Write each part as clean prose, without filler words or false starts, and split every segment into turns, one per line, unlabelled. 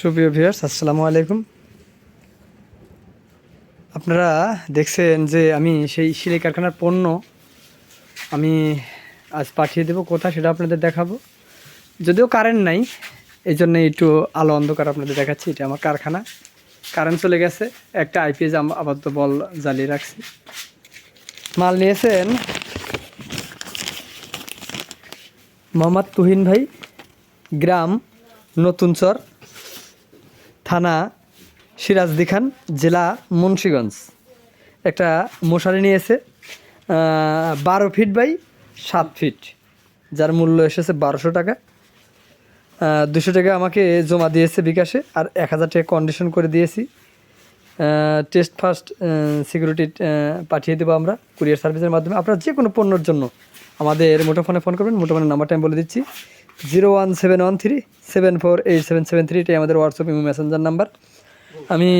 সুপ্রিয় ভিউয়ার্স, আসসালামু আলাইকুম। আপনারা দেখছেন যে আমি সেই সেলাই কারখানার পণ্য আমি আজ পাঠিয়ে দেব, কোথায় সেটা আপনাদের দেখাবো। যদিও কারেন্ট নাই, এই জন্য একটু আলো অন্ধকার আপনাদের দেখাচ্ছি। এটা আমার কারখানা, কারেন্ট চলে গেছে, একটা আইপিএস আপাতত বল জ্বালিয়ে রাখছি। মাল নিয়েছেন মোহাম্মদ তুহিন ভাই, গ্রাম নতুনচর, থানা সিরাজদি খান, জেলা মুন্সিগঞ্জ। একটা মশারি নিয়েছে 12 ফিট বাই 7 ফিট, যার মূল্য এসেছে 1200 টাকা। 200 টাকা আমাকে জমা দিয়েছে বিকাশে, আর 1000 টাকা কন্ডিশন করে দিয়েছি। টেস্ট ফার্স্ট সিকিউরিটি পাঠিয়ে দেবো আমরা কুরিয়ার সার্ভিসের মাধ্যমে। আপনারা যে কোনো পণ্যর জন্য আমাদের মুঠোফোনে ফোন করবেন। মুঠোফোনের নাম্বারটা আমি বলে দিচ্ছি, 01713748773। এটাই আমাদের হোয়াটসঅ্যাপ এবং মেসেঞ্জার নাম্বার। আমি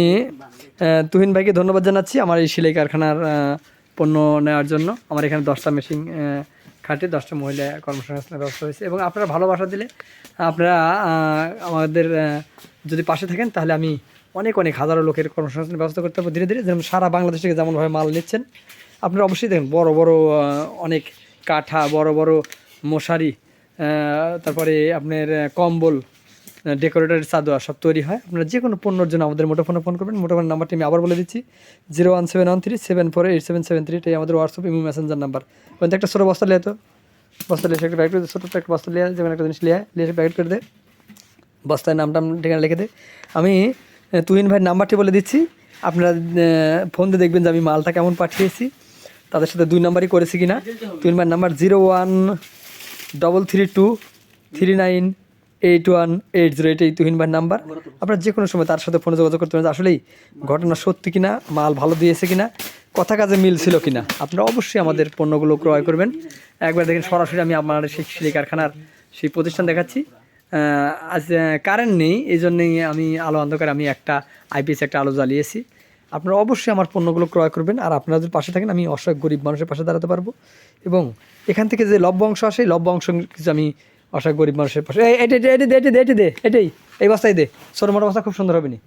তুহিন ভাইকে ধন্যবাদ জানাচ্ছি আমার এই সেলাই কারখানার পণ্য নেওয়ার জন্য। আমার এখানে 10টা মেশিন খাটে, 10টা মহিলা কর্মসংস্থানের ব্যবস্থা হয়েছে। এবং আপনারা ভালোবাসা দিলে, আপনারা আমাদের যদি পাশে থাকেন, তাহলে আমি অনেক হাজারো লোকের কর্মসংস্থানের ব্যবস্থা করতে পারবো ধীরে ধীরে। যেমন সারা বাংলাদেশ থেকে যেমনভাবে মাল নিচ্ছেন, আপনারা অবশ্যই দেখেন বড় বড় অনেক কাঁথা, বড় বড় মশারি, তারপরে আপনার কম্বল, ডেকোরেটরের চাদর সব তৈরি হয়। আপনারা যে কোনো পণ্যর জন্য আমাদের মুঠোফোনে ফোন করবেন। মুঠোফোন নাম্বারটি আমি আবার বলে দিচ্ছি, 01713748773। এটাই আমাদের হোয়াটসঅ্যাপ এবং মেসেঞ্জার নাম্বার। ওখান থেকে একটা ছোটো বস্তা লিয়ে, তো বস্তা লিয়ে একটা প্যাকেট করে, ছোটো একটা বস্তা লিয়ে, যেমন একটা জিনিস লিয়ে প্যাকেট করে দে, বস্তায় নামটা ঠিকানা লিখে দে। আমি তুহিন ভাইয়ের নাম্বারটি বলে দিচ্ছি, আপনারা ফোন দিয়ে দেখবেন যে আমি মালটা কেমন পাঠিয়েছি, তাদের সাথে 2 নাম্বারই করেছি কিনা। তুহিন ভাইয়ের নাম্বার 01332398180। এটাই তুহিন ভাইয়ের নাম্বার। আপনারা যে কোনো সময় তার সাথে ফোনে যোগাযোগ করতে পারেন, আসলেই ঘটনা সত্যি কিনা, মাল ভালো দিয়েছে কিনা, কথা কাজে মিল ছিল কিনা। আপনারা অবশ্যই আমাদের পণ্যগুলো ক্রয় করবেন। একবার দেখেন সরাসরি আমি আমার সেই কারখানার সেই প্রতিষ্ঠান দেখাচ্ছি। আজ কারেন্ট নেই, এই জন্যেই আমি আলো অন্ধকারে আমি একটা আইপিএস একটা আলো জ্বালিয়েছি। আপনারা অবশ্যই আমার পণ্যগুলো ক্রয় করবেন। আর আপনারা যদি পাশে থাকেন, আমি অসহায় গরিব মানুষের পাশে দাঁড়াতে পারবো। এবং এখান থেকে যে লভ্য অংশ আসে, লভ্য অংশ কিছু আমি অসহায় গরিব মানুষের পাশে, এটাই এই বস্তায় দে, ছোটো মোটো বস্তা খুব সুন্দর হবে নি।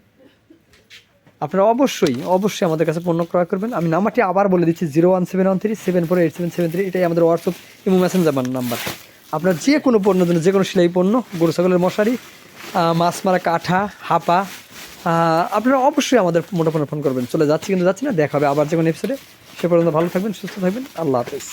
আপনারা অবশ্যই আমাদের কাছে পণ্য ক্রয় করবেন। আমি নাম্বারটি আবার বলে দিচ্ছি, 01713748773। এটাই আমাদের হোয়াটসঅ্যাপ এবং মেসেঞ্জার নাম্বার। আপনার যে কোনো পণ্যের জন্য, যে কোনো সেলাই পণ্য, গরু ছাগলের মশারি, মাছ মারা কাঁঠা, হাপা, আপনারা অবশ্যই আমাদের মুঠোফোনে ফোন করবেন। চলে যাচ্ছি, কিন্তু যাচ্ছি না, দেখা হবে আবার যে কোনো এপিসোডে। সে পর্যন্ত ভালো থাকবেন, সুস্থ থাকবেন। আল্লাহ হাফেজ।